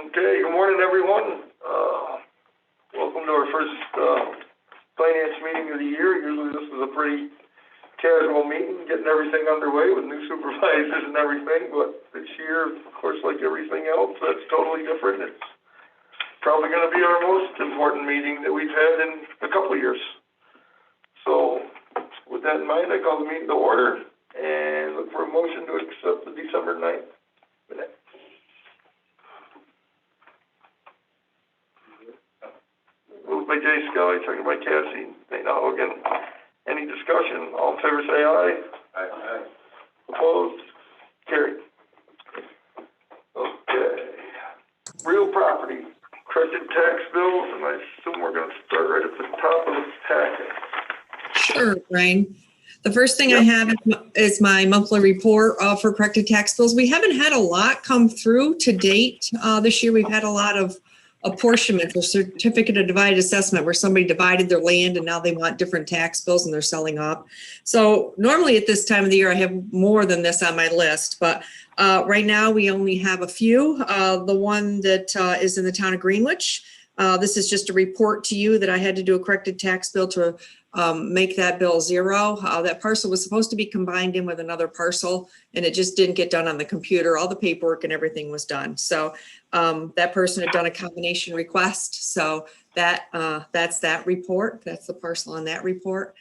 Okay, good morning, everyone. Welcome to our first finance meeting of the year. Usually this is a pretty casual meeting, getting everything underway with new supervisors and everything, but this year, of course, like everything else, that's totally different. It's probably going to be our most important meeting that we've had in a couple of years. So with that in mind, I call the meeting to order and look for a motion to accept the December 9th minutes. Moved by Jay Scully, seconded by Cassie Dana Hogan. Any discussion? All in favor say aye. Aye. Opposed? Carried. Okay. Real property, corrected tax bills, and I assume we're going to start right at the top of the packet. Sure, Brian. The first thing I have is my monthly report for corrected tax bills. We haven't had a lot come through to date. This year we've had a lot of apportionment or certificate of divided assessment where somebody divided their land and now they want different tax bills and they're selling off. So normally at this time of the year I have more than this on my list, but right now we only have a few. The one that is in the town of Greenwich. This is just a report to you that I had to do a corrected tax bill to make that bill zero. That parcel was supposed to be combined in with another parcel and it just didn't get done on the computer. All the paperwork and everything was done. So that person had done a combination request. So that's that report. That's the parcel on that report.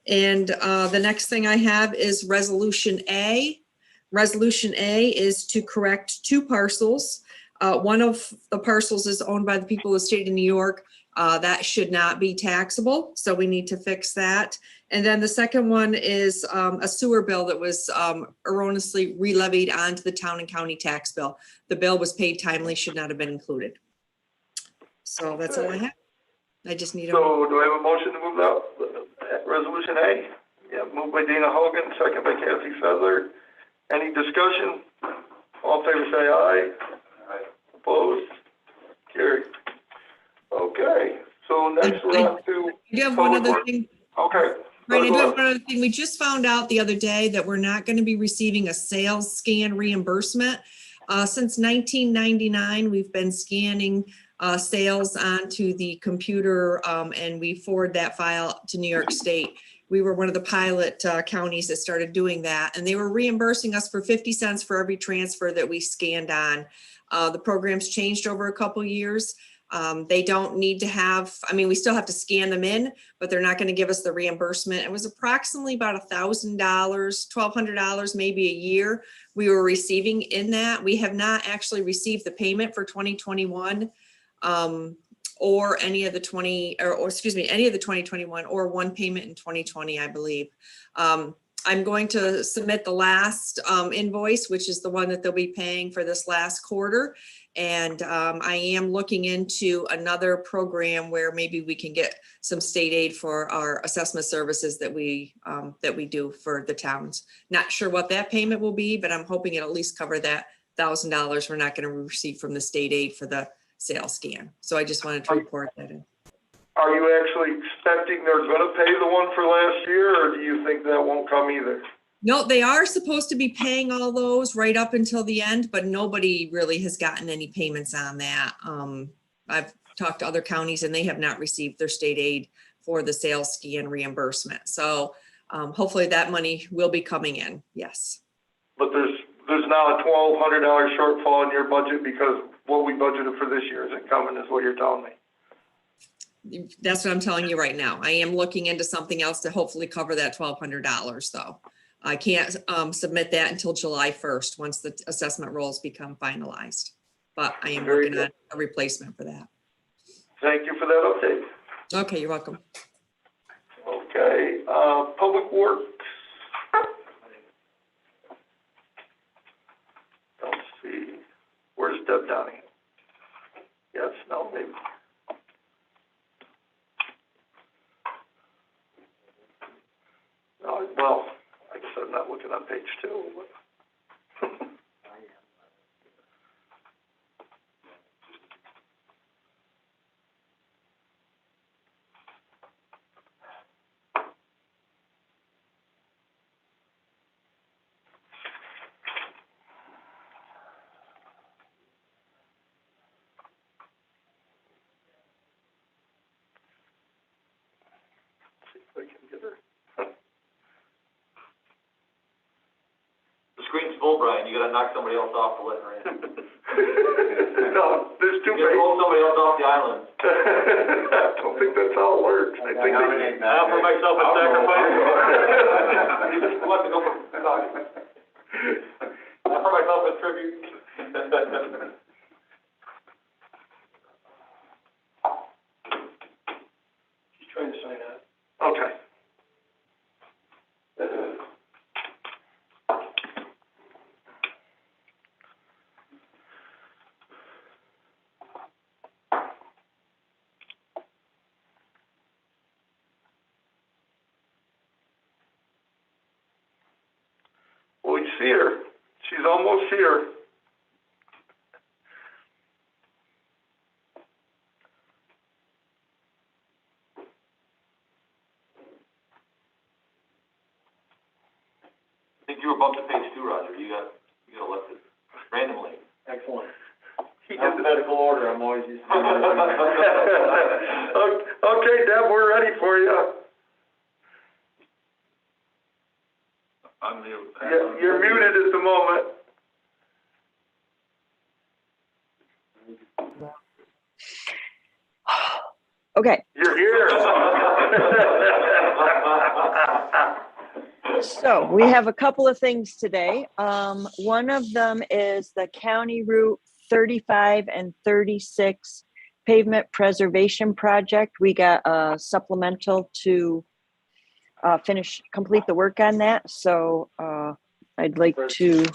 And the next thing I have is Resolution A. Resolution A is to correct two parcels. One of the parcels is owned by the people of the state of New York. That should not be taxable, so we need to fix that. And then the second one is a sewer bill that was erroneously re-levied onto the town and county tax bill. The bill was paid timely, should not have been included. So that's all I have. I just need So do I have a motion to move that resolution A? Yeah, moved by Dana Hogan, second by Kathy Fedler. Any discussion? All in favor say aye. Aye. Opposed? Carried. Okay, so next we're on to. I do have one other thing. Okay. Right, I do have one other thing. We just found out the other day that we're not going to be receiving a sales scan reimbursement. Since 1999, we've been scanning sales onto the computer and we forward that file to New York State. We were one of the pilot counties that started doing that, and they were reimbursing us for 50 cents for every transfer that we scanned on. The program's changed over a couple years. They don't need to have, I mean, we still have to scan them in, but they're not going to give us the reimbursement. It was approximately about $1,000, $1,200 maybe a year we were receiving in that. We have not actually received the payment for 2021 or any of the any of the 2021 or one payment in 2020, I believe. I'm going to submit the last invoice, which is the one that they'll be paying for this last quarter. And I am looking into another program where maybe we can get some state aid for our assessment services that we do for the towns. Not sure what that payment will be, but I'm hoping it'll at least cover that $1,000 we're not going to receive from the state aid for the sales scan. So I just wanted to report that in. Are you actually expecting they're going to pay the one for last year, or do you think that won't come either? No, they are supposed to be paying all those right up until the end, but nobody really has gotten any payments on that. I've talked to other counties and they have not received their state aid for the sales scan reimbursement. So hopefully that money will be coming in. Yes. But there's now a $1,200 shortfall in your budget because what we budgeted for this year isn't coming, is what you're telling me. That's what I'm telling you right now. I am looking into something else to hopefully cover that $1,200 though. I can't submit that until July 1st, once the assessment rolls become finalized. But I am working on a replacement for that. Thank you for that update. Okay, you're welcome. Okay, Public Works. Don't see. Where's Deb Donnie? Yes, no, maybe. No, well, I guess I'm not looking on page 2. But Queen's full, Brian, you gotta knock somebody else off to let her in. No, there's two You gotta pull somebody else off the island. I don't think that's how it works. I think they... I offer myself a sacrifice. Who wants to go for, I offer myself a tribute. He's trying to sign out. Okay. We see her. She's almost here. I think you were bumped to page 2, Roger. You got elected randomly. Excellent. Alphabetical order, I'm always used to. Okay, Deb, we're ready for you. I'm mute. You're muted at the moment. Okay, You're here. so we have a couple of things today. One of them is the County Route 35 and 36 pavement preservation project. We got a supplemental to complete the work on that. So I'd like to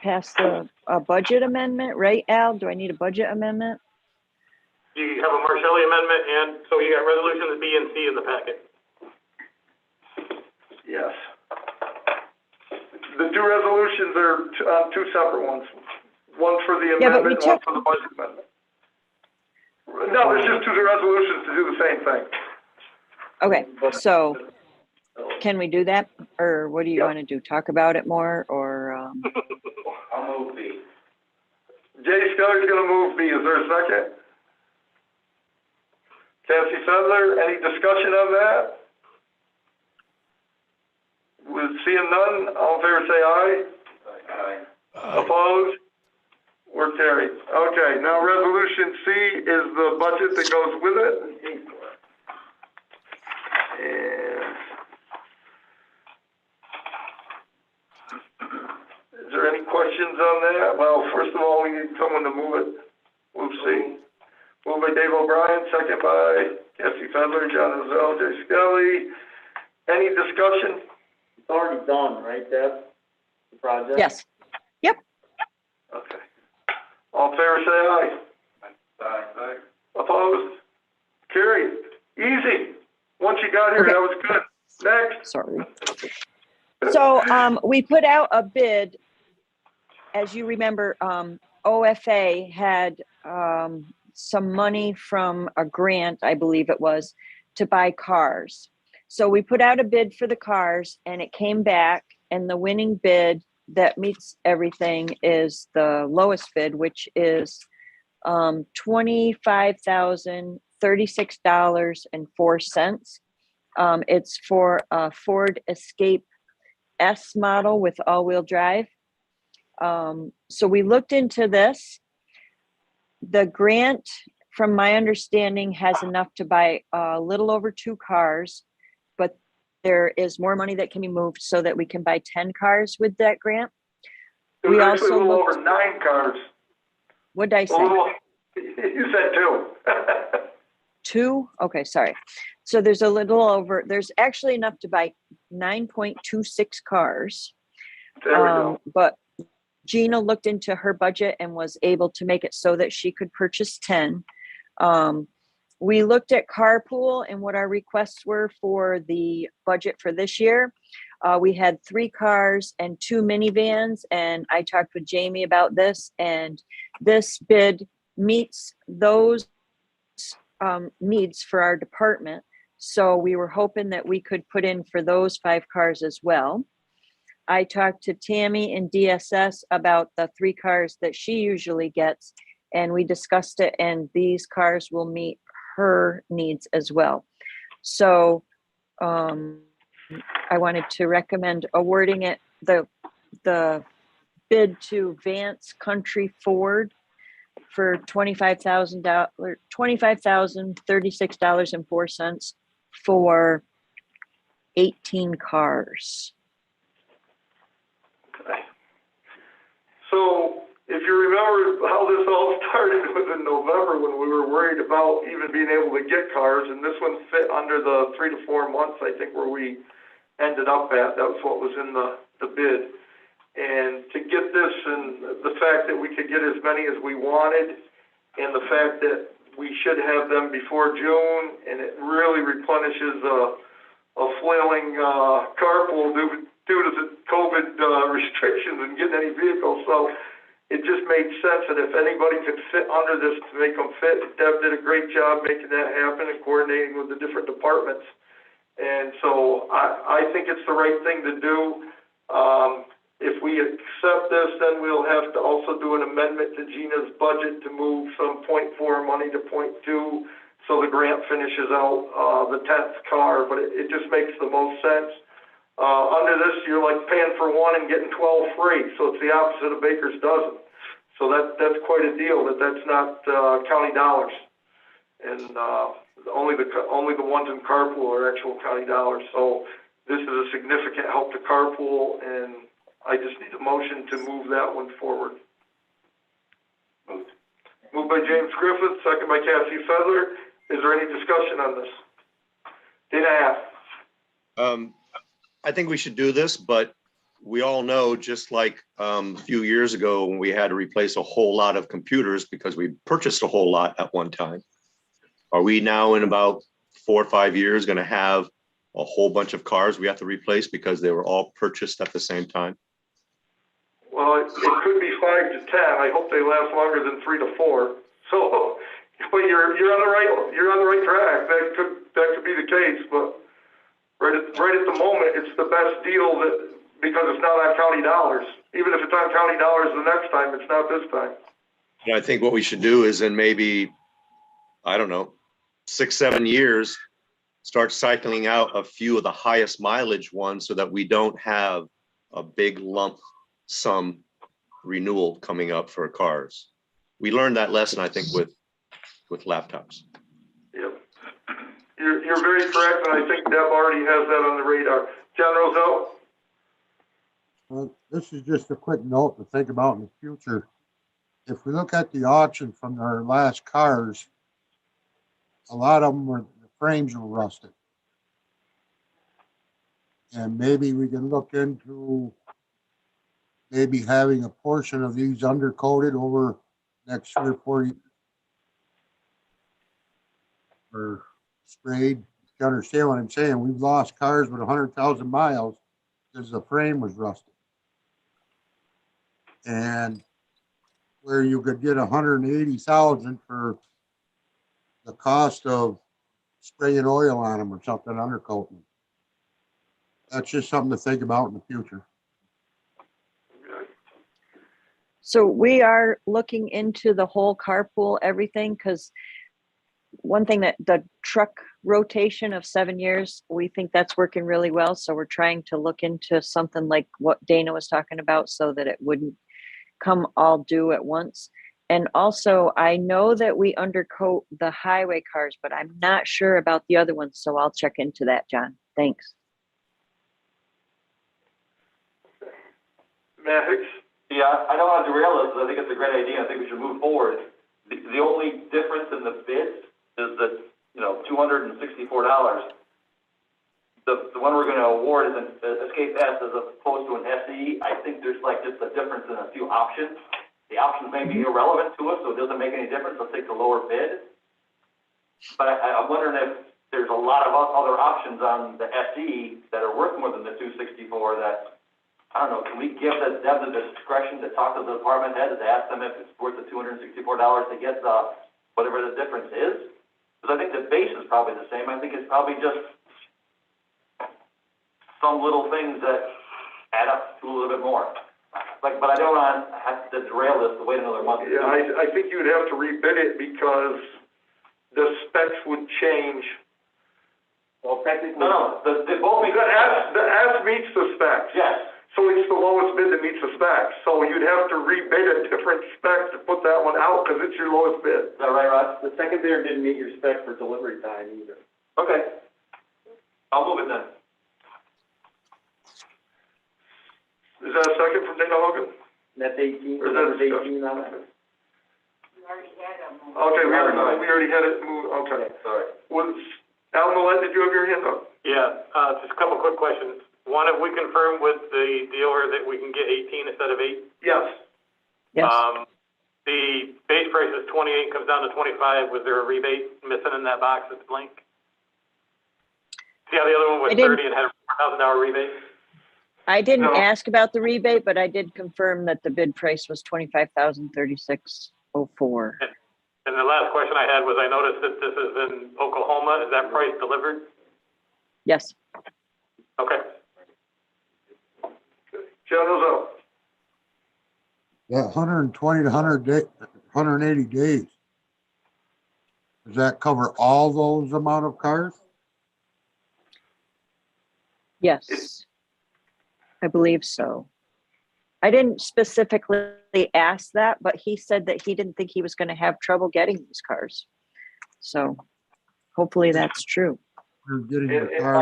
pass the budget amendment, right, Al? Do I need a budget amendment? You have a Marcelli amendment, and so you got resolutions B and C in the packet. Yes. The two resolutions are two separate ones. One for the Yeah, but we amendment, one for the budget amendment. No, it's just two resolutions to do the same thing. Okay, so can we do that? Or what do you want to do? Talk about it more or? I'll move B. Jay Scully's gonna move B. Is there a second? Cassie Fedler, any discussion on that? With seeing none, all in favor say aye. Aye. Opposed? We're carried. Okay, now resolution C is the budget that goes with it. And is there any questions on that? Well, first of all, we need someone to move it. Move C. Moved by Dave O'Brien, second by Cassie Fedler, John Rozelle, Jay Scully. Any discussion? It's already done, right, Deb? The project? Yes. Yep. Okay. All in favor, say aye. Aye. Opposed? Carried. Easy. Once you got here, Okay. that was good. Next. Sorry. So we put out a bid. As you remember, OFA had some money from a grant, I believe it was, to buy cars. So we put out a bid for the cars and it came back, and the winning bid that meets everything is the lowest bid, which is $25,036.04. It's for a Ford Escape S model with all-wheel drive. So we looked into this. The grant, from my understanding, has enough to buy a little over 2 cars, but there is more money that can be moved so that we can buy 10 cars with that grant. It was We actually also a little looked- over 9 cars. What did I say? You said 2. 2? Okay, sorry. So there's there's actually enough to buy 9.26 cars. There we go. But Gina looked into her budget and was able to make it so that she could purchase 10. We looked at carpool and what our requests were for the budget for this year. We had 3 cars and 2 minivans, and I talked with Jamie about this, and this bid meets those needs for our department. So we were hoping that we could put in for those 5 cars as well. I talked to Tammy in DSS about the 3 cars that she usually gets, and we discussed it, and these cars will meet her needs as well. So I wanted to recommend awarding it the bid to Vance Country Ford for $25,036.04 for 18 cars. Okay. So if you remember how this all started was in November when we were worried about even being able to get cars, and this one fit under the 3 to 4 months, I think, where we ended up at. That was what was in the bid. And to get this, and the fact that we could get as many as we wanted, and the fact that we should have them before June, and it really replenishes a flailing carpool due to the COVID restrictions and getting any vehicles. So it just made sense that if anybody could fit under this to make them fit, Deb did a great job making that happen and coordinating with the different departments. And so I think it's the right thing to do. If we accept this, then we'll have to also do an amendment to Gina's budget to move some .4 money to .2, so the grant finishes out the 10th car, but it just makes the most sense. Under this, you're like paying for one and getting 12 free, so it's the opposite of Baker's dozen. So that's quite a deal. That's not county dollars, and only the ones in carpool are actual county dollars. So this is a significant help to carpool, and I just need a motion to move that one forward. Moved by James Griffith, second by Cassie Fedler. Is there any discussion on this? Dana Aff. I think we should do this, but we all know, just like a few years ago when we had to replace a whole lot of computers because we purchased a whole lot at one time. Are we now in about 4 or 5 years going to have a whole bunch of cars we have to replace because they were all purchased at the same time? Well, it could be 5 to 10. I hope they last longer than 3 to 4. So, but you're on the right track. That could be the case. But right at the moment, it's the best deal because it's not on county dollars. Even if it's on county dollars the next time, it's not this time. And I think what we should do is in maybe, I don't know, 6, 7 years, start cycling out a few of the highest mileage ones so that we don't have a big lump sum renewal coming up for cars. We learned that lesson, I think, with laptops. Yep. You're very correct, and I think Deb already has that on the radar. John Roselle? Well, this is just a quick note to think about in the future. If we look at the auction from our last cars, a lot of them the frames were rusted. And maybe we can look into maybe having a portion of these undercoated over next 3 or 4 years. Or sprayed. You understand what I'm saying? We've lost cars with 100,000 miles because the frame was rusted. And where you could get 180,000 for the cost of spraying oil on them or something, undercoating. That's just something to think about in the future. So we are looking into the whole carpool, everything, because one thing that the truck rotation of 7 years, we think that's working really well. So we're trying to look into something like what Dana was talking about so that it wouldn't come all due at once. And also, I know that we undercoat the highway cars, but I'm not sure about the other ones. So I'll check into that, John. Thanks. Matt Hicks? Yeah, I don't want to derail this, but I think it's a great idea. I think we should move forward. The only difference in the bids is that, $264. The one we're going to award is an Escape S as opposed to an SE. I think there's just a difference in a few options. The options may be irrelevant to us, so it doesn't make any difference. Let's take the lower bid. But I'm wondering if there's a lot of other options on the SE that are worth more than the 264 that, I don't know, can we give them the discretion to talk to the department head to ask them if it's worth the $264 to get whatever the difference is? Because I think the base is probably the same. I think it's probably just some little things that add up to a little bit more. But I don't want to have to derail this to wait another month. Yeah, I think you'd have to rebid it because the specs would change Well, technically. No, they both meet. The S meets the specs. Yes. So it's the lowest bid that meets the specs. So you'd have to rebid a different spec to put that one out because it's your lowest bid. Is that right, Rod? The second bidder didn't meet your spec for delivery time either. Okay. I'll move it then. Is that a second from Dana Hogan? That's 18, Or is that number 18 on it. Okay, we already had it moved, okay. Sorry. Was, Alan Millette, did you have your hand up? Yeah, just a couple quick questions. One, have we confirmed with the dealer that we can get 18 instead of 8? Yes. Yes. The base price is 28, comes down to 25. Was there a rebate missing in that box that's blank? See how the other one was I didn't- 30 and had a $4,000 rebate? I didn't No. ask about the rebate, but I did confirm that the bid price was $25,036.04. And the last question I had was, I noticed that this is in Oklahoma. Is that price delivered? Yes. Okay. John Rizzo. Yeah, 120 to 180 days. Does that cover all those amount of cars? Yes. I believe so. I didn't specifically ask that, but he said that he didn't think he was going to have trouble getting these cars. So hopefully that's true. You're getting In, the in car. in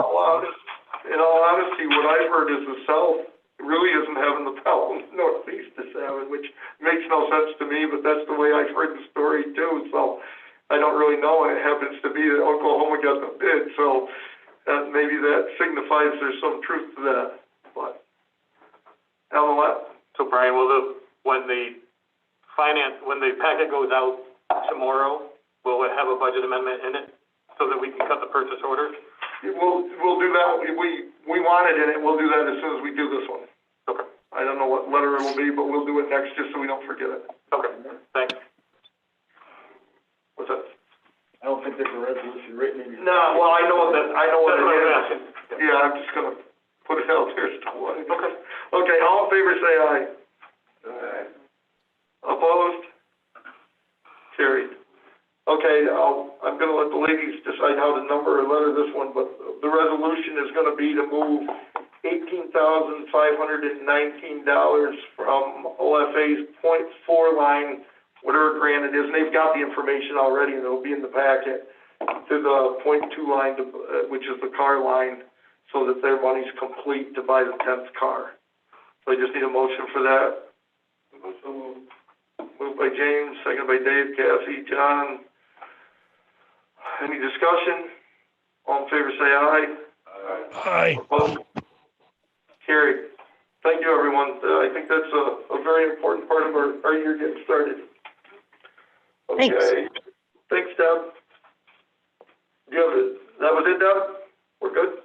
all honesty, what I've heard is the South really isn't having the problem Northeast is having, which makes no sense to me, but that's the way I've heard the story too. So I don't really know. It happens to be that Oklahoma got the bid, so maybe that signifies there's some truth to that. But Alan, So Brian, when the packet goes out tomorrow, will it have a budget amendment in it so that we can cut the purchase orders? we'll do that. We want it in it. We'll do that as soon as we do this one. Okay. I don't know what letter it will be, but we'll do it next just so we don't forget it. Okay, thanks. What's that? I don't think there's a resolution written in your. No, well, I know what That's it what I'm is. asking. Yeah, I'm just gonna put it out there. Okay. Okay, all in favor, say aye. Aye. Opposed? Carried. Okay, I'm gonna let the ladies decide how to number or letter this one, but the resolution is gonna be to move $18,519 from OFA's .4 line, whatever grant it is, and they've got the information already, and it'll be in the packet, to the .2 line, which is the car line, so that their money's complete to buy the 10th car. So I just need a motion for that. Moved by James, seconded by Dave, Cassie, John. Any discussion? All in favor, say aye. Aye. Opposed? Carried. Thank you, everyone. I think that's a very important part of our year getting started. Thanks. Okay. Thanks, Deb. That was it, Deb? We're good?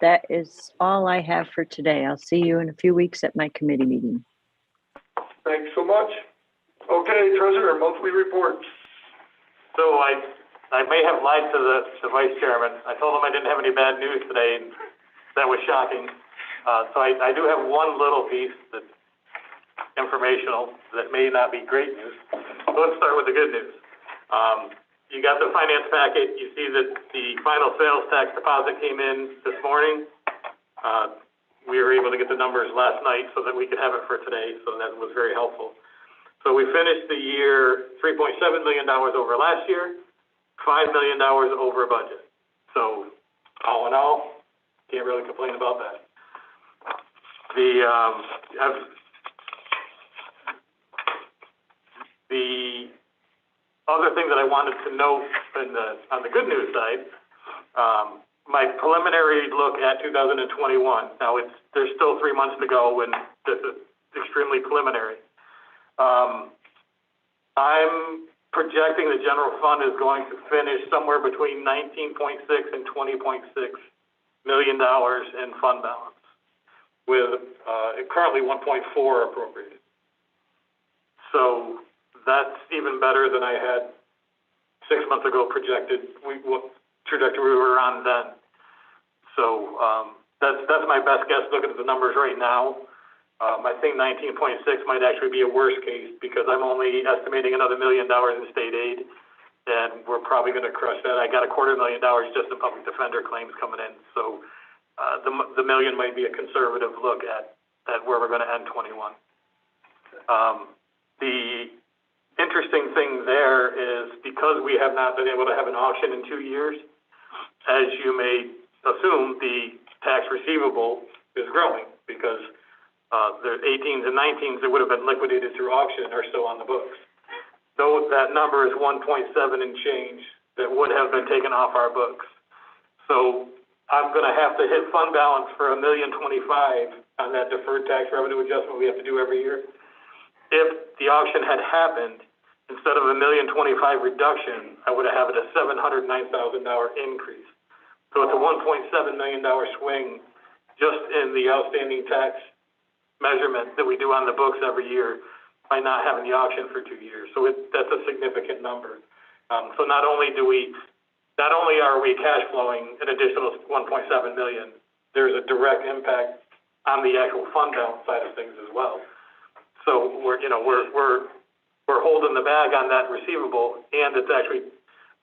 That is all I have for today. I'll see you in a few weeks at my committee meeting. Thanks so much. Okay, Treasurer, monthly reports. So I may have lied to the vice chairman. I told him I didn't have any bad news today, and that was shocking. So I do have one little piece that's informational that may not be great news. So let's start with the good news. You got the finance packet. You see that the final sales tax deposit came in this morning. We were able to get the numbers last night so that we could have it for today, so that was very helpful. So we finished the year $3.7 million over last year, $5 million over budget. So all in all, can't really complain about that. The other thing that I wanted to note on the good news side, my preliminary look at 2021. Now there's still 3 months to go, and this is extremely preliminary. I'm projecting the general fund is going to finish somewhere between 19.6 and 20.6 million dollars in fund balance, with currently 1.4 appropriated. So that's even better than I had 6 months ago projected. What trajectory we were on then. So that's my best guess looking at the numbers right now. I think 19.6 might actually be a worst case because I'm only estimating another $1 million in state aid, and we're we're probably gonna crush that. I got $250,000 just in public defender claims coming in, so, the million might be a conservative look at where we're gonna end 21. The interesting thing there is because we have not been able to have an auction in 2 years, as you may assume, the tax receivable is growing because the 18s and 19s that would have been liquidated through auction are still on the books. Though that number is 1.7 and change that would have been taken off our books. So I'm going to have to hit fund balance for $1,025,000 on that deferred tax revenue adjustment we have to do every year. If the auction had happened, instead of $1,025,000 reduction, I would have had a $709,000 increase. So it's a $1.7 million swing just in the outstanding tax measurement that we do on the books every year by not having the auction for 2 years. So that's a significant number. So not only are we cash flowing an additional $1.7 million, there's a direct impact on the actual fund balance side of things as well. So we're holding the bag on that receivable, and it's actually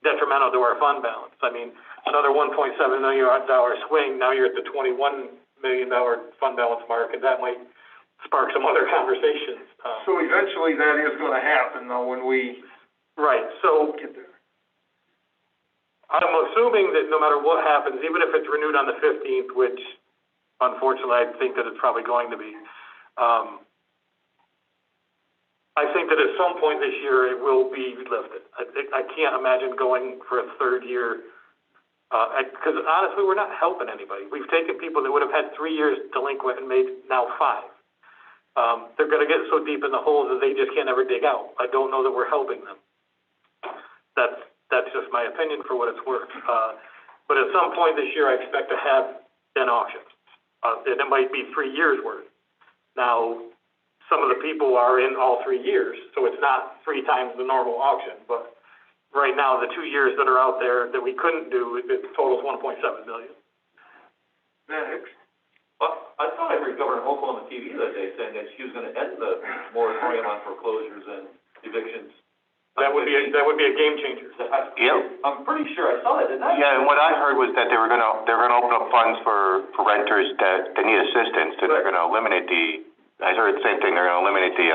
detrimental to our fund balance. I mean, another $1.7 million swing, now you're at the $21 million fund balance mark, and that might spark some other conversations. So eventually that is gonna happen though when we Right, so get there. I'm assuming that no matter what happens, even if it's renewed on the 15th, which unfortunately I think that it's probably going to be, I think that at some point this year it will be lifted. I can't imagine going for a third year, because honestly we're not helping anybody. We've taken people that would have had 3 years delinquent and made now 5. They're going to get so deep in the hole that they just can't ever dig out. I don't know that we're helping them. That's just my opinion for what it's worth. But at some point this year I expect to have an auction. And it might be 3 years worth. Now, some of the people are in all 3 years, so it's not 3 times the normal auction. But right now, the 2 years that are out there that we couldn't do, it totals $1.7 million. Next. Well, I thought I heard Governor Hochul on the TV the other day saying that she was gonna end the moratorium on foreclosures and evictions. That would be a game changer. Yep. I'm pretty sure I saw that, didn't I? Yeah, and what I heard was that they're gonna open up funds for renters that need assistance, that they're gonna eliminate I heard the same thing, they're gonna eliminate the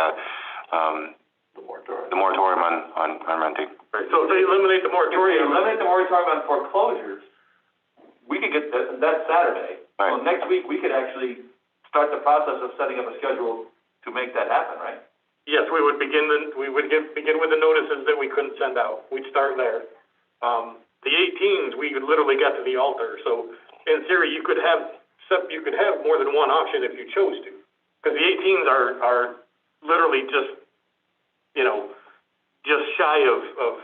moratorium on renting. Right, so if they eliminate the moratorium. On foreclosures, we could get that Saturday. Right. So next week, we could actually start the process of setting up a schedule to make that happen, right? Yes, we would begin with the notices that we couldn't send out. We'd start there. The 18s, we could literally get to the altar. So in theory, you could have more than one auction if you chose to, because the 18s are literally just shy of.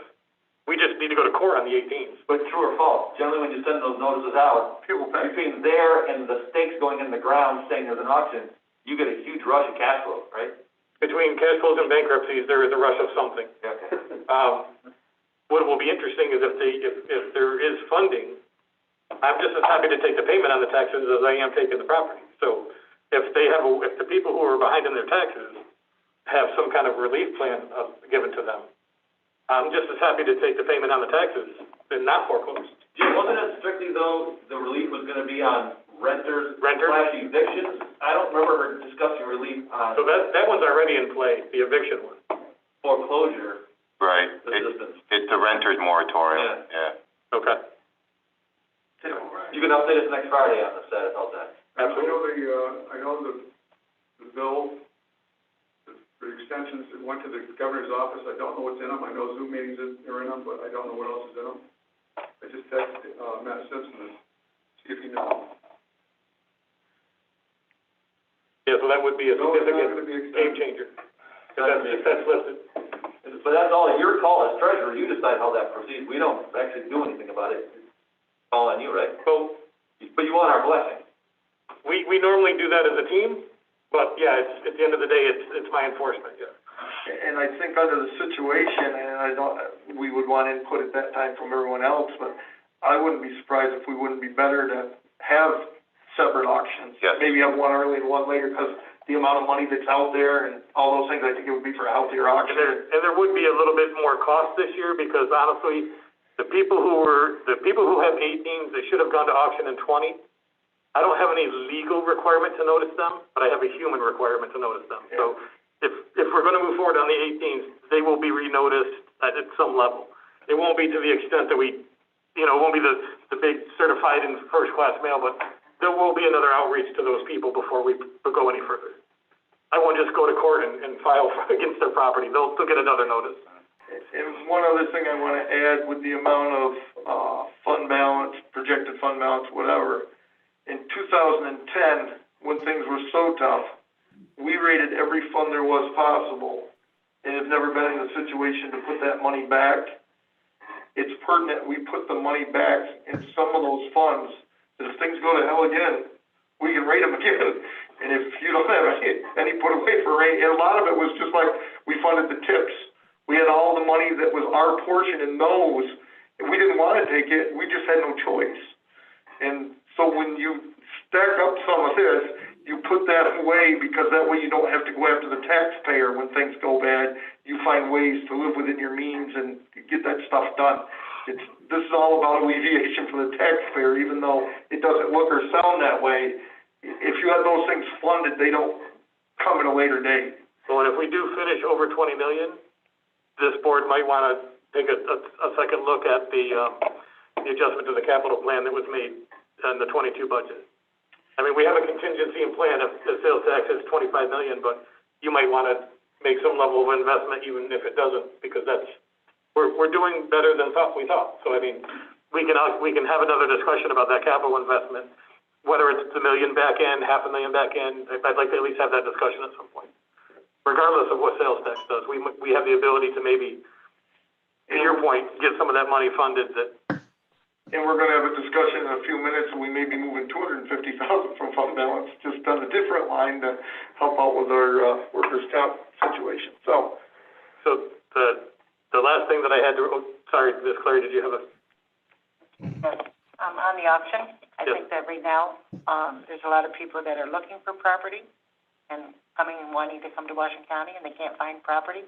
We just need to go to court on the 18s. But true or false, generally when you send those notices out, between there and the stakes going in the ground saying there's an auction, you get a huge rush of cash flow, right? Between cash flows and bankruptcies, there is a rush of something. Okay. What will be interesting is if there is funding, I'm just as happy to take the payment on the taxes as I am taking the property. So if the people who are behind in their taxes have some kind of relief plan given to them, I'm just as happy to take the payment on the taxes and not foreclose. Jim, wasn't it strictly though, the relief was gonna be on renters / evictions? I don't remember her discussing relief on. So that one's already in play, the eviction one. Foreclosure. Right. Assistance. It's the renter's moratorium, yeah. Okay. You can update us next Friday on the status of that. Absolutely. I know the bill, the extensions that went to the governor's office, I don't know what's in them. I know Zoom meetings are in them, but I don't know what else is in them. I just texted, Matt Simpson to see if he knows. Yeah, so that would be a No, it's not significant gonna be game extended. changer. If that's listed. But that's all your call as treasurer, you decide how that proceeds, we don't actually do anything about it. It's all on you, right? Well, But you want our blessing. we normally do that as a team, but yeah, it's, at the end of the day, it's my enforcement, yeah. And I think under the situation, and we would want input at that time from everyone else, but I wouldn't be surprised if we wouldn't be better to have separate auctions. Yes. Maybe have one early and one later, because the amount of money that's out there and all those things, I think it would be for a healthier auction. And there would be a little bit more cost this year, because honestly, the people who have 18s, they should have gone to auction in 20. I don't have any legal requirement to notice them, but I have a human requirement to notice them. So if we're gonna move forward on the 18s, they will be renoticed at some level. It won't be to the extent that we, it won't be the big certified and first-class mail, but there will be another outreach to those people before we go any further. I won't just go to court and file against their property. They'll get another notice. And one other thing I want to add with the amount of fund balance, projected fund balance, whatever, in 2010, when things were so tough, we raided every fund there was possible and have never been in a situation to put that money back. It's pertinent we put the money back in some of those funds, that if things go to hell again, we can raid them again. And if you don't have any put away for raid, and a lot of it was just like we funded the tips. We had all the money that was our portion in those, and we didn't want to take it. We just had no choice. And so when you stack up some of this, you put that away because that way you don't have to go after the taxpayer when things go bad. You find ways to live within your means and get that stuff done. This is all about alleviation for the taxpayer, even though it doesn't look or sound that way. If you have those things funded, they don't come at a later date. So if we do finish over 20 million, this board might want to take a second look at the adjustment to the capital plan that was made in the 22 budget. I mean, we have a contingency in plan if the sales tax is 25 million, but you might want to make some level of investment even if it doesn't, because we're doing better than we thought. So I mean, we can have another discussion about that capital investment, whether it's $1 million back end, $500,000 back end. I'd like to at least have that discussion at some point. Regardless of what sales tax does, we have the ability to maybe, to your point, get some of that money funded. And we're going to have a discussion in a few minutes, and we may be moving $250,000 from fund balance just on a different line to help out with our workers' comp situation. So the last thing that I had to, sorry, Ms. Clary, did you have a? On the auction, I think that right now, there's a lot of people that are looking for property and coming and wanting to come to Washington County, and they can't find property.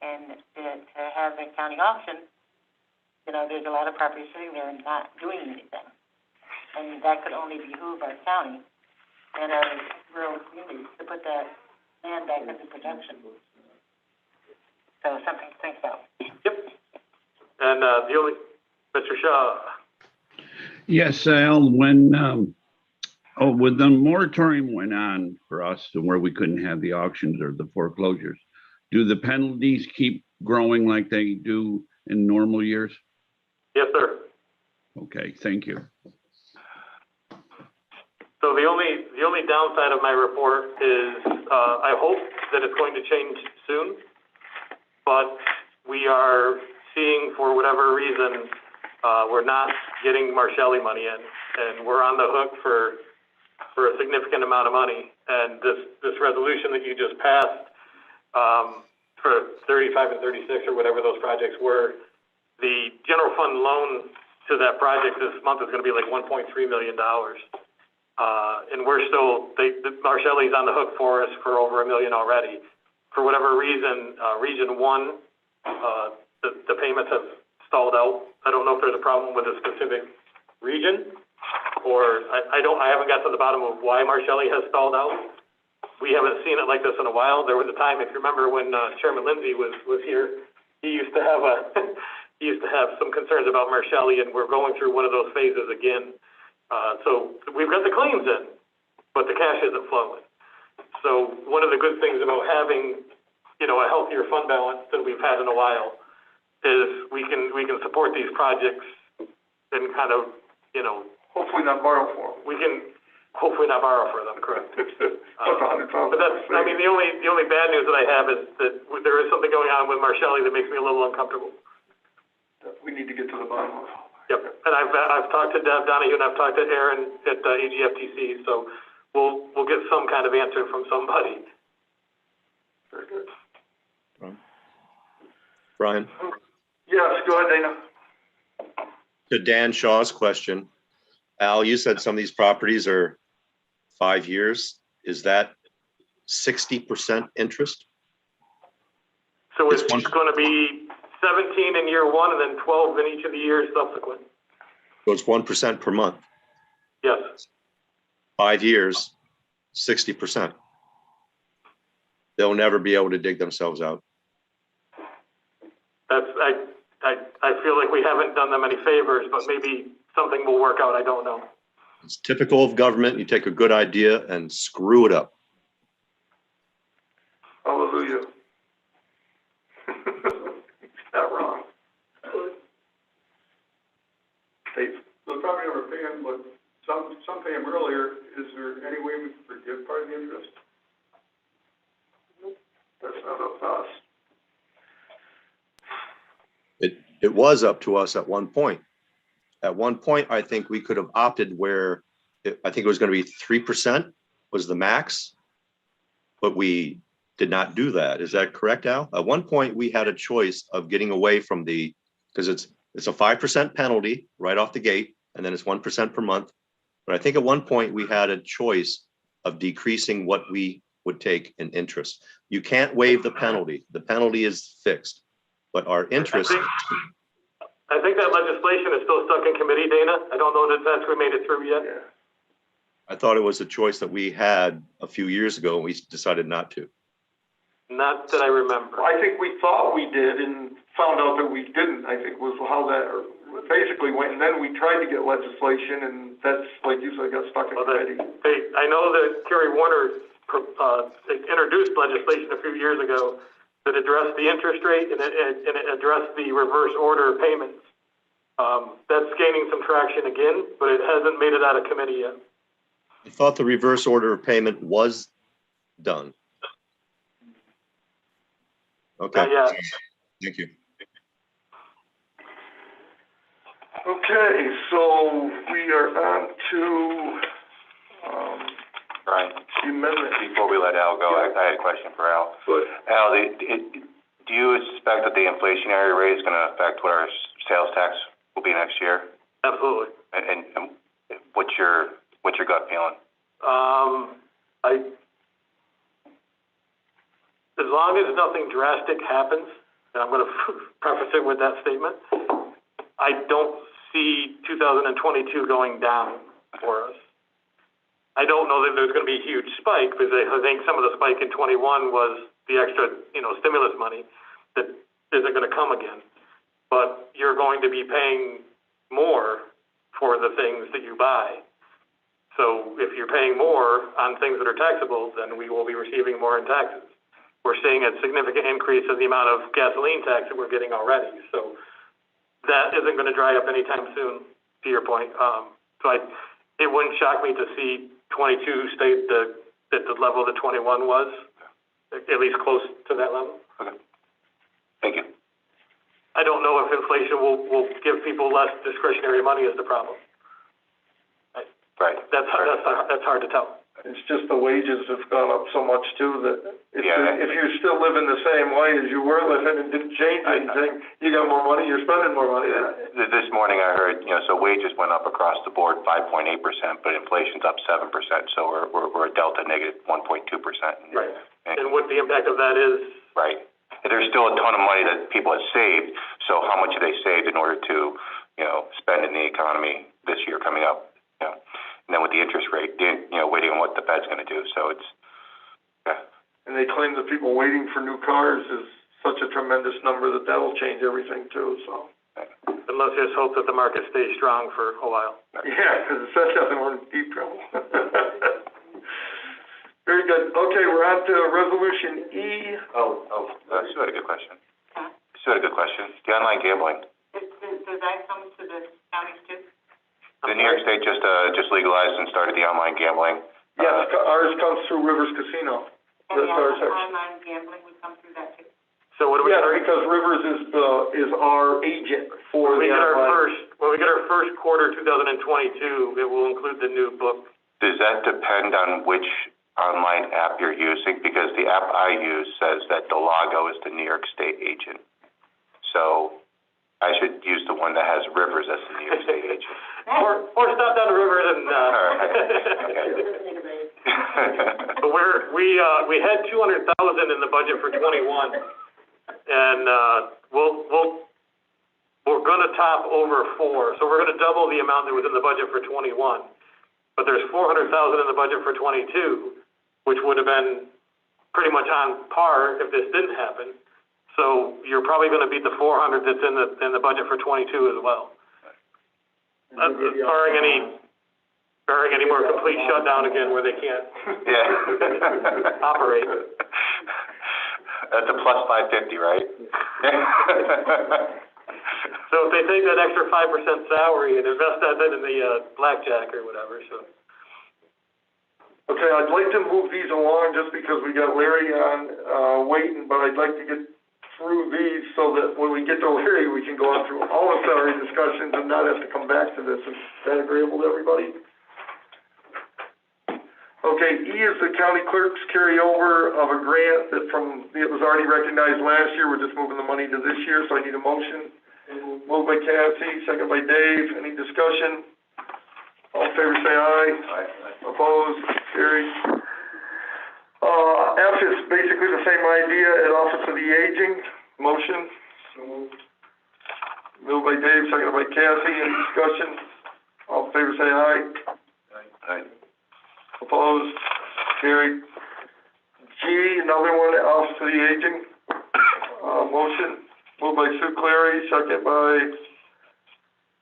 And to have a county auction, there's a lot of property sitting there and not doing anything. And that could only behoove our county and our rural communities to put that land back into production. So something to think about. Yep. And Mr. Shaw. Yes, Al, when the moratorium went on for us to where we couldn't have the auctions or the foreclosures, do the penalties keep growing like they do in normal years? Yes, sir. Okay, thank you. So the only downside of my report is I hope that it's going to change soon, but we are seeing, for whatever reason, we're not getting Marshalli money in, and we're on the hook for a significant amount of money. And this resolution that you just passed for 35 and 36 or whatever those projects were, the general fund loan to that project this month is going to be like $1.3 million. And we're still, Marshalli's on the hook for us for over $1 million already. For whatever reason, Region 1, the payments have stalled out. I don't know if there's a problem with a specific region, or I haven't got to the bottom of why Marshalli has stalled out. We haven't seen it like this in a while. There was a time, if you remember, when Chairman Lindsay was here, he used to have some concerns about Marshalli, and we're going through one of those phases again. So we've got the claims in, but the cash isn't flowing. So one of the good things about having, a healthier fund balance than we've had in a while is we can support these projects and kind of, hopefully not borrow for them. We can hopefully not borrow for them, correct? But that's, the only bad news that I have is that there is something going on with Marshalli that makes me a little uncomfortable. We need to get to the bottom of it. Yep, and I've talked to Deb Donahue and I've talked to Aaron at EGFTC, so we'll get some kind of answer from somebody. Very good. Brian? Yes, go ahead, Dana. To Dan Shaw's question, Al, you said some of these properties are 5 years. Is that 60% interest? So it's going to be 17 in year one and then 12 in each of the years subsequent. So it's 1% per month. Yes. 5 years, 60%. They'll never be able to dig themselves out. That's, I feel like we haven't done them any favors, but maybe something will work out. I don't know. It's typical of government. You take a good idea and screw it up. Hallelujah. Not wrong. Dave? They'll probably never pay them, but some pay them earlier. Is there any way we can forgive part of the interest? That's not up to us. It was up to us at one point. At one point, I think we could have opted where I think it was going to be 3% was the max, but we did not do that. Is that correct, Al? At one point, we had a choice of getting away from because it's a 5% penalty right off the gate, and then it's 1% per month. But I think at one point we had a choice of decreasing what we would take in interest. You can't waive the penalty. The penalty is fixed, but our interest. I think that legislation is still stuck in committee, Dana. I don't know that that's actually made it through yet. Yeah. I thought it was a choice that we had a few years ago, and we decided not to. Not that I remember. I think we thought we did and found out that we didn't, I think was how that basically went. And then we tried to get legislation, and that's, like you said, got stuck in committee. I know that Kerry Warner introduced legislation a few years ago that addressed the interest rate and it addressed the reverse order payments. That's gaining some traction again, but it hasn't made it out of committee yet. I thought the reverse order of payment was done. Okay. Not yet. Thank you. Okay, so we are on to, Brian, the amendment. before we let Al go, I had a question for Al. Good. Al, do you suspect that the inflationary rate is going to affect what our sales tax will be next year? Absolutely. And what's your gut feeling? As long as nothing drastic happens, and I'm going to preface it with that statement, I don't see 2022 going down for us. I don't know that there's going to be a huge spike, because I think some of the spike in 21 was the extra, stimulus money that isn't going to come again. But you're going to be paying more for the things that you buy. So if you're paying more on things that are taxable, then we will be receiving more in taxes. We're seeing a significant increase in the amount of gasoline tax that we're getting already. So that isn't going to dry up anytime soon, to your point. It wouldn't shock me to see 22 stay at the level that 21 was, at least close to that level. Okay. Thank you. I don't know if inflation will give people less discretionary money is the problem. Right. That's hard to tell. It's just the wages have gone up so much too that if you're still living the same way as you were living and didn't change anything, you got more money, you're spending more money. This morning I heard, so wages went up across the board 5.8%, but inflation's up 7%. So we're a delta negative 1.2%. Right. And what the impact of that is. Right. There's still a ton of money that people have saved. So how much have they saved in order to, spend in the economy this year coming up? And then with the interest rate, waiting on what the Fed's going to do. So it's, yeah. And they claim that people waiting for new cars is such a tremendous number that that'll change everything too, so. Unless there's hope that the market stays strong for a while. Yeah, because if that doesn't, we're in deep trouble. Very good. Okay, we're on to resolution E. Sue had a good question. The online gambling. Does that come to the counties too? The New York State just legalized and started the online gambling. Yes, ours comes through Rivers Casino. And the online gambling would come through that too? So what do we? Yeah, because Rivers is our agent for the online. When we get our first quarter 2022, it will include the new book. Does that depend on which online app you're using? Because the app I use says that the logo is the New York State agent. So I should use the one that has Rivers as the New York State agent. Or stop down the Rivers and. But we had 200,000 in the budget for 21, and we'll we're gonna top over 4, so we're gonna double the amount that was in the budget for 21. But there's 400,000 in the budget for 22, which would have been pretty much on par if this didn't happen. So you're probably gonna beat the 400 that's in the budget for 22 as well. Barring any more complete shutdown again where they can't Yeah. operate. That's a plus 550, right? So if they take that extra 5% salary and invest that in the blackjack or whatever, so. Okay, I'd like to move these along just because we got Larry on, waiting, but I'd like to get through these so that when we get to Larry, we can go on through all the salary discussions and not have to come back to this. Is that agreeable to everybody? Okay, E is the county clerk's carryover of a grant that it was already recognized last year. We're just moving the money to this year, so I need a motion. Moved by Cassie, second by Dave. Any discussion? All in favor, say aye. Aye. Opposed? Carried. F is basically the same idea at Office of the Aging. Motion. Moved by Dave, second by Cassie. Any discussion? All in favor, say aye. Aye. Opposed? Carried. G, another one at Office of the Aging. Motion. Moved by Sue Clary, second by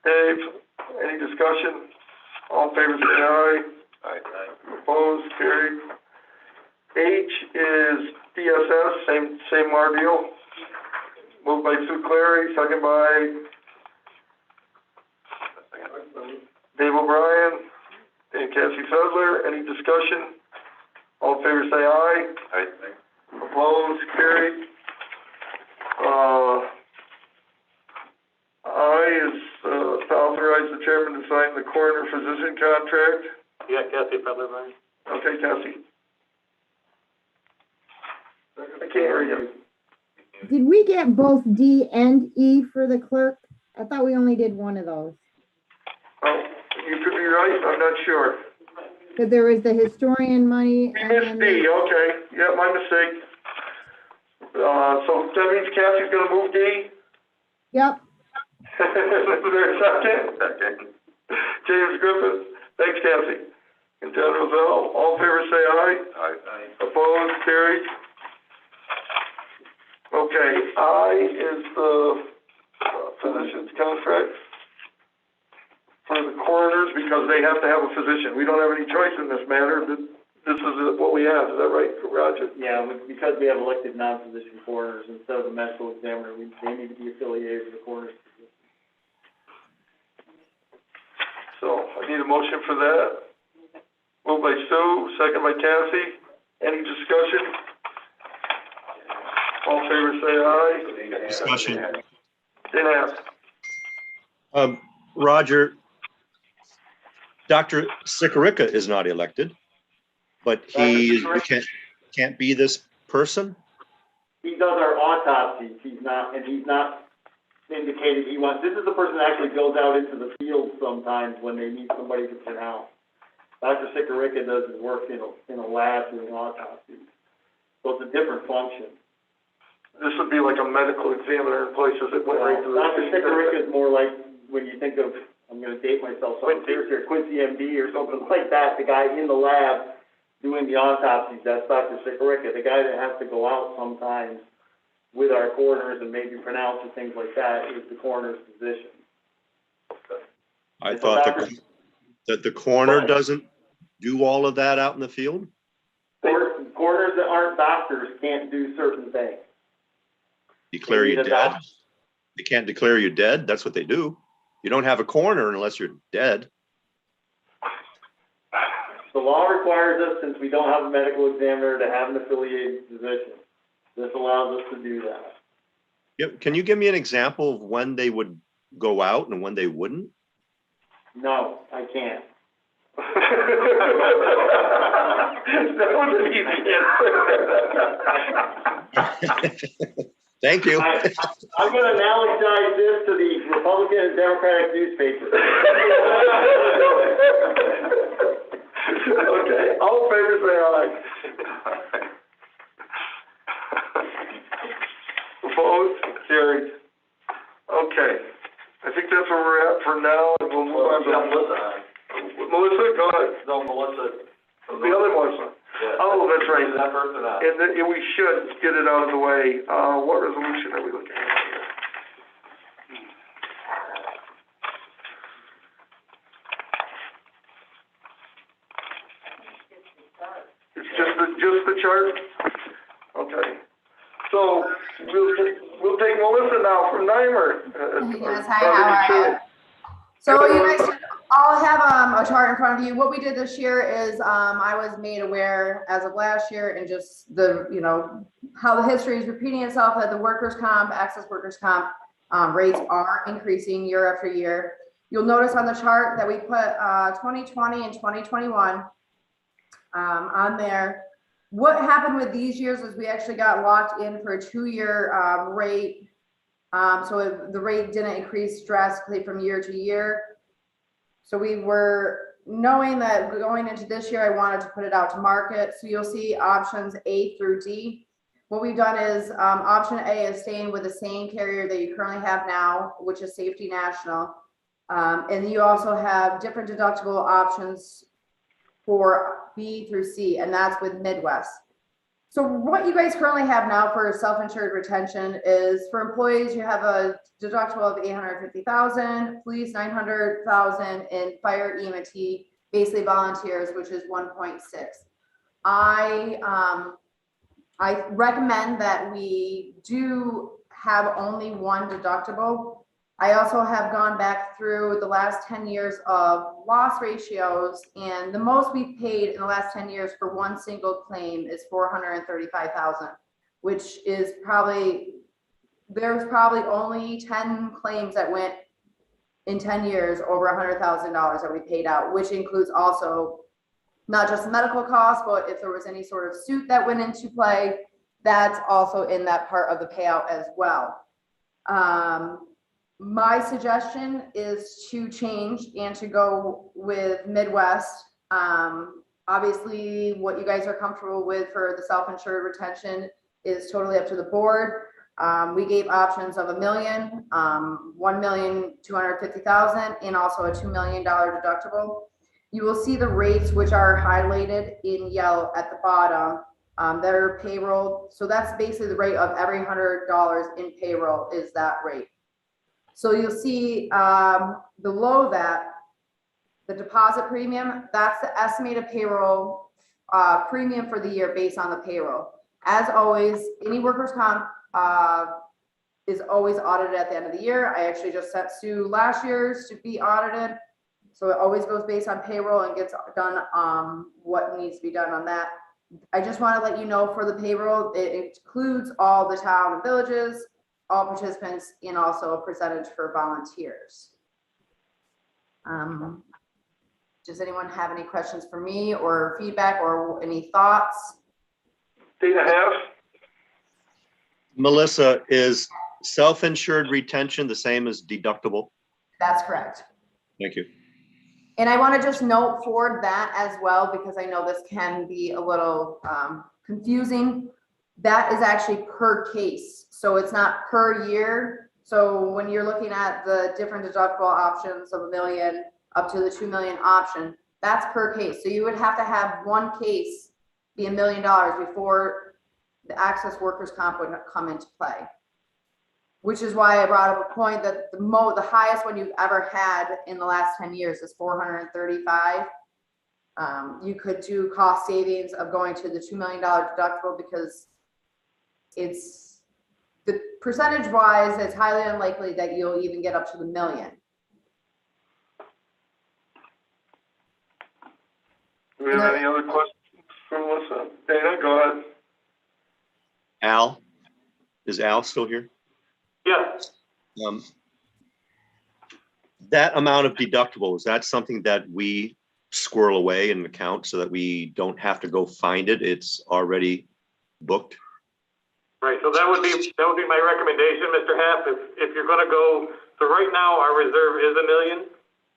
Dave. Any discussion? All in favor, say aye. Aye. Opposed? Carried. H is DSS, same ordeal. Moved by Sue Clary, second by Dave O'Brien and Cassie Fedler. Any discussion? All in favor, say aye. Aye. Opposed? Carried. I is to authorize the chairman to sign the coroner physician contract. Yeah, Kathy Feather, Brian. Okay, Cassie. I can't hear you. Did we get both D and E for the clerk? I thought we only did one of those. Oh, you could be right, I'm not sure. Because there was the historian money We and missed then D, okay, yeah, my mistake. So that means Cassie's gonna move D? Yep, Is there a second? Second. James Griffith, thanks Cassie. And John Rozell, all in favor say aye. Aye. Opposed, carried. Okay, I is the physician's contract for the coroners because they have to have a physician. We don't have any choice in this matter. This is what we have. Is that right, Roger? Yeah, because we have elected non-physician coroners instead of a medical examiner, they need to be affiliated with the coroners. So I need a motion for that. Moved by Sue, second by Cassie. Any discussion? All in favor say aye. Discussion. Didn't ask. Roger, Dr. Sikorica is not elected, but he can't be this person? He does our autopsies, he's not indicated he wants, this is the person that actually goes out into the field sometimes when they need somebody to pronounce. Dr. Sikorica does his work in a lab doing autopsies, so it's a different function. This would be like a medical examiner in places that went right to the. Dr. Sikorica is more like, when you think of, I'm gonna date myself, something serious here, Quincy MD or something like that, the guy in the lab doing the autopsies, that's Dr. Sikorica, the guy that has to go out sometimes with our coroners and maybe pronounce and things like that is the coroner's physician. I thought that the coroner doesn't do all of that out in the field? Coroners that aren't doctors can't do certain things. Declare you dead? They can't declare you dead? That's what they do. You don't have a coroner unless you're dead. The law requires us, since we don't have a medical examiner, to have an affiliated physician. This allows us to do that. Yep. Can you give me an example of when they would go out and when they wouldn't? No, I can't. That was an easy answer. Thank you. I'm going to analogize this to the Republican and Democratic newspapers. Okay, all in favor say aye. Opposed? Carried. Okay. we're at for now, and we'll move on to. Melissa, go ahead. No, Melissa. The other Melissa. Yeah. Oh, that's right. Is that person or not? And then, we should get it out of the way. What resolution are we looking at here? It's just the chart? Okay. So, we'll take Melissa now from Nymer. Yes, hi, how are you? So you guys should all have a chart in front of you. What we did this year is I was made aware as of last year, and just the, how the history is repeating itself, that the workers' comp, excess workers' comp rates are increasing year after year. You'll notice on the chart that we put 2020 and 2021 on there. What happened with these years is we actually got locked in for a 2-year rate. So the rate didn't increase drastically from year to year. So we were knowing that going into this year, I wanted to put it out to market. So you'll see options A through D. What we've done is option A is staying with the same carrier that you currently have now, which is Safety National. And you also have different deductible options for B through C, and that's with Midwest. So what you guys currently have now for self-insured retention is, for employees, you have a deductible of $850,000, police $900,000, and fire EMT, basically volunteers, which is 1.6. I recommend that we do have only one deductible. I also have gone back through the last 10 years of loss ratios, and the most we've paid in the last 10 years for one single claim is $435,000, which is there's probably only 10 claims that went in 10 years over $100,000 that we paid out, which includes also not just medical costs, but if there was any sort of suit that went into play, that's also in that part of the payout as well. My suggestion is to change and to go with Midwest. Obviously, what you guys are comfortable with for the self-insured retention is totally up to the board. We gave options of $1 million, $1,250,000, and also a $2 million deductible. You will see the rates, which are highlighted in yellow at the bottom. Their payroll. So that's basically the rate of every $100 in payroll is that rate. So you'll see below that, the deposit premium, that's the estimated payroll premium for the year based on the payroll. As always, any workers' comp is always audited at the end of the year. I actually just sent Sue last year's to be audited. So it always goes based on payroll and gets done what needs to be done on that. I just want to let you know, for the payroll, it includes all the town and villages, all participants, and also a percentage for volunteers. Does anyone have any questions for me or feedback or any thoughts? Dana have? Melissa, is self-insured retention the same as deductible? That's correct. Thank you. And I want to just note for that as well, because I know this can be a little confusing. That is actually per case. So it's not per year. So when you're looking at the different deductible options of $1 million up to the $2 million option, that's per case. So you would have to have one case be $1 million before the excess workers' comp would come into play. Which is why I brought up a point that the highest one you've ever had in the last 10 years is 435. You could do cost savings of going to the $2 million deductible, because it's the percentage wise, it's highly unlikely that you'll even get up to the $1 million. Do we have any other questions for Melissa? Dana, go ahead. Al, is Al still here? Yeah. That amount of deductible, is that something that we squirrel away in the account so that we don't have to go find it? It's already booked? Right, so that would be my recommendation, Mr. Happ. If you're gonna go, so right now our reserve is $1 million.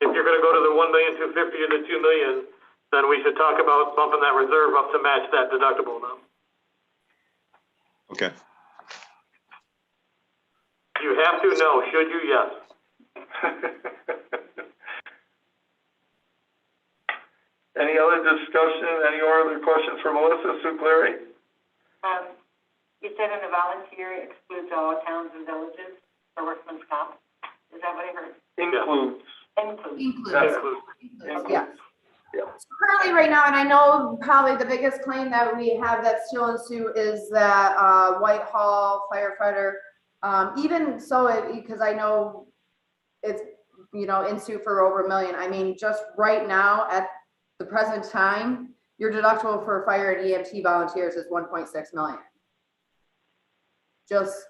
If you're gonna go to the $1,250,000 or the $2 million, then we should talk about bumping that reserve up to match that deductible now. Okay. You have to, no. Should you? Yes. Any other discussion, any other questions for Melissa, Sue Clary? You said in the volunteer excludes all towns and villages for workman's comp. Is that what I heard? Includes. Yeah. So currently, right now, and I know probably the biggest claim that we have that's still in suit is that Whitehall firefighter. Even so, because I know it's, you know, in suit for over $1 million. I mean, just right now at the present time, your deductible for fire and EMT volunteers is 1.6 million. Just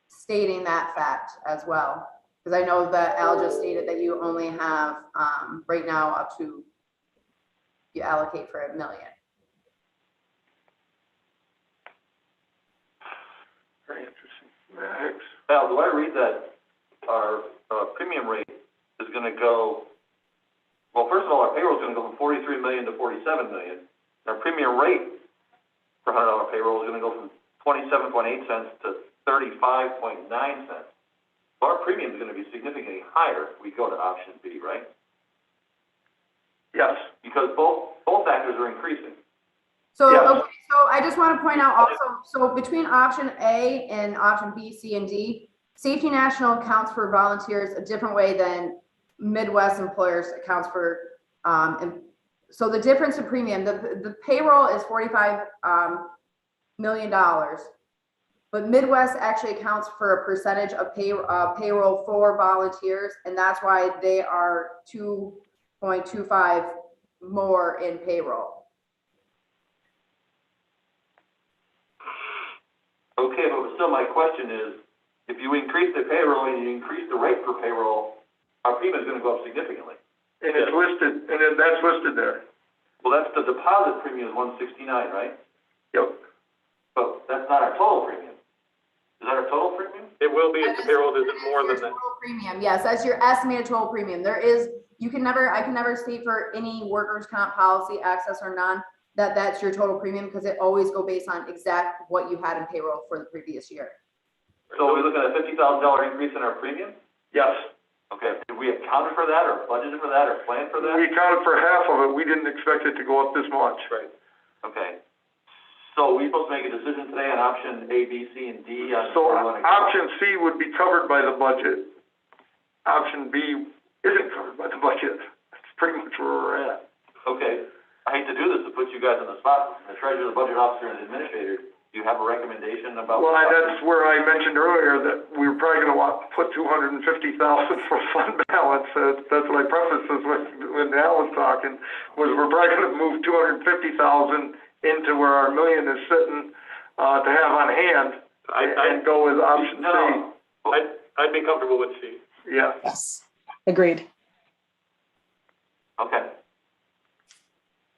stating that fact as well. Because I know that Al just stated that you only have, right now up to, you allocate for $1 million. Very interesting. Next. Al, do I read that our premium rate is gonna go, well, first of all, our payroll is gonna go from 43 million to 47 million. Our premium rate for $100 payroll is gonna go from 27.8 cents to 35.9 cents. So our premium is gonna be significantly higher if we go to option B, right? Yes. Because both factors are increasing. So, Yeah. okay, so I just want to point out also, so between option A and option B, C, and D, Safety National accounts for volunteers a different way than Midwest employers accounts for, so the difference in premium, the payroll is $45 million, but Midwest actually accounts for a percentage of payroll for volunteers, and that's why they are 2.25 more in payroll. Okay, but still my question is, if you increase the payroll and you increase the rate per payroll, our premium is gonna go up significantly. And it's listed, and then that's listed there. Well, that's the deposit premium is 169, right? Yep. But that's not our total premium. Is that our total premium? It will be if the payroll isn't more than that. Total premium, yes, that's your estimated total premium. There is, I can never state for any workers' comp policy, access or none, that's your total premium, because it always go based on exact what you had in payroll for the previous year. So we're looking at a $50,000 increase in our premium? Yes. Okay, did we account for that, or budgeted for that, or planned for that? We accounted for half of it. We didn't expect it to go up this much. Right. Okay. So we supposed to make a decision today on option A, B, C, and D? So option C would be covered by the budget. Option B isn't covered by the budget. That's pretty much where we're at. Okay, I hate to do this, to put you guys on the spot, the treasurer, the budget officer, and the administrator, do you have a recommendation about? Well, that's where I mentioned earlier that we were probably gonna want to put $250,000 for fund balance. That's what I prefaced this with when Al was talking, was we're probably gonna move $250,000 into where our $1 million is sitting, to have on hand, and go with option C. No. I'd be comfortable with C. Yeah. Yes, agreed. Okay.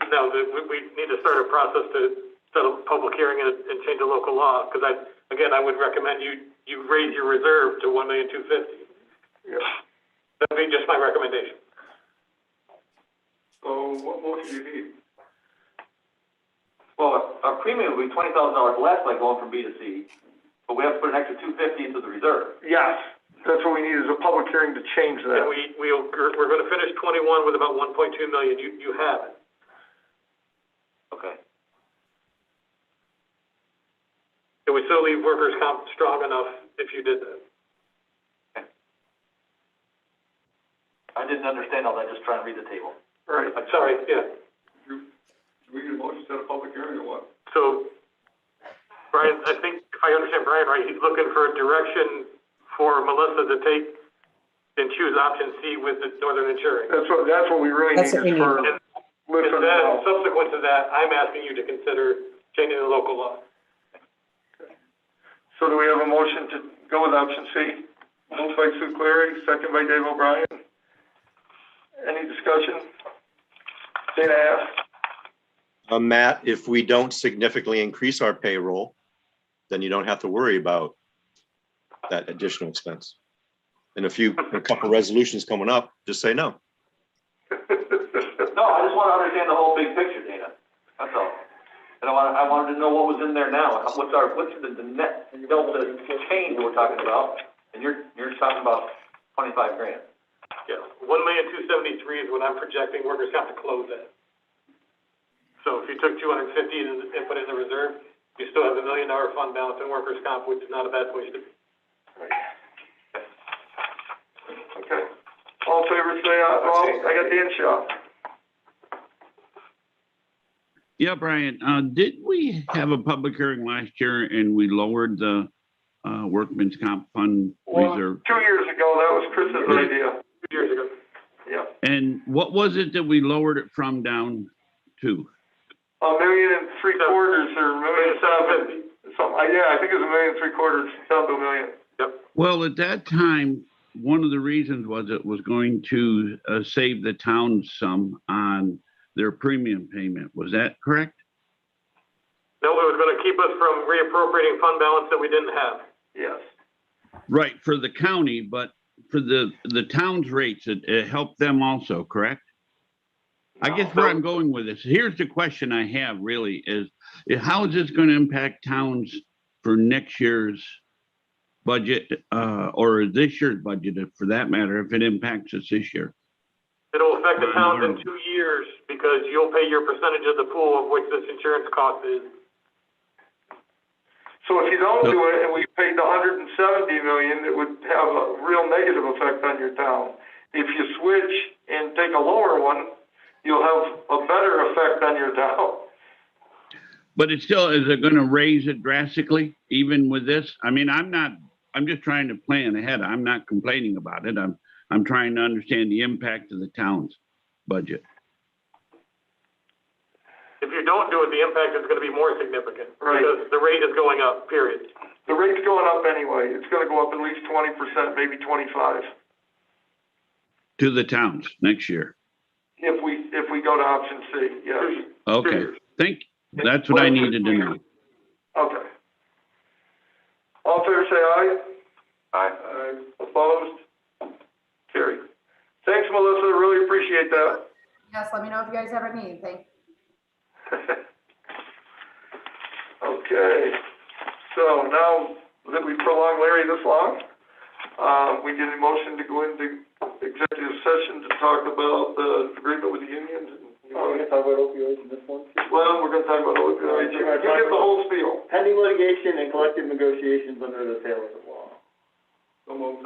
No, we need to start a process to set a public hearing and change the local law, because I would recommend you raise your reserve to $1,250,000. Yeah. That'd be just my recommendation. So what more do you need? Well, our premium will be $20,000 less by going from B to C, but we have to put an extra $250,000 into the reserve. Yes, that's what we need, is a public hearing to change that. And we're going to finish 21 with about 1.2 million. You have it. Okay. It would still leave workers' comp strong enough if you did that. Okay. I didn't understand all that, just trying to read the table. Right. I'm sorry, yeah. Do we need a motion to set a public hearing or what? So, Brian, I think if I understand Brian right, he's looking for a direction for Melissa to take and choose option C with the Northern Insurance. That's what we really need, That's what we is for, need. listen, And then, subsequent to that, I'm asking you to consider changing the local law. so do we have a motion to go with option C? Moved by Sue Clary, second by Dave O'Brien. Any discussion? Dana asked. Matt, if we don't significantly increase our payroll, then you don't have to worry about that additional expense. And a couple resolutions coming up, just say no. No, I just want to understand the whole big picture, Dana. That's all. And I wanted to know what was in there now. What's the net delta change we're talking about? And you're talking about 25 grand. Yeah, 1,273,000 is what I'm projecting workers' comp to close at. So if you took 250 and put it in the reserve, you still have $1 million fund balance in workers' comp, which is not a bad place to be. Okay. All in favor, say aye. Well, I got Dan Shaw. Yeah, Brian, did we have a public hearing last year and we lowered the workman's comp fund reserve? 2 years ago, that was Chris's idea. 2 years ago. Yeah. And what was it that we lowered it from down to? $1.75 million or $1.7 million. Something, yeah, I think it was $1.75 million, down to $1 million. Yep. Well, at that time, one of the reasons was it was going to save the town some on their premium payment. Was that correct? No, it was going to keep us from reappropriating fund balance that we didn't have. Yes. Right, for the county, but for the town's rates, it helped them also, correct? I guess where I'm going with this, here's the question I have really is how is this going to impact towns for next year's budget or this year's budget, for that matter, if it impacts us this year? It'll affect the towns in 2 years because you'll pay your percentage of the pool of which this insurance cost is. So if you don't do it and we paid the $170 million, it would have a real negative effect on your town. If you switch and take a lower one, you'll have a better effect on your town. But it's still, is it going to raise it drastically even with this? I mean, I'm just trying to plan ahead. I'm not complaining about it. I'm trying to understand the impact of the town's budget. If you don't do it, the impact is going to be more significant. Right. Because the rate is going up, period. The rate's going up anyway. It's going to go up at least 20%, maybe 25%. To the towns next year. If we go to option C, yes. Okay, that's what I needed to know. Okay. All in favor, say aye. Aye. Opposed? Carried. Thanks, Melissa. Really appreciate that. Yes, let me know if you guys ever need anything. Okay. So now that we prolonged Larry this long, we get a motion to go into executive session to talk about the agreement with the unions. We're gonna talk about opioids in this one too. Well, we're gonna talk about opioids. You get the whole spiel. Pending litigation and collective negotiations under the Taylor law. So moved.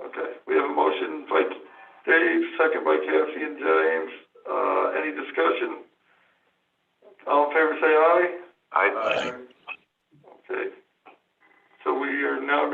Okay, we have a motion by Dave, second by Cassie and James. Any discussion? All in favor, say aye. Aye. Okay. So we are now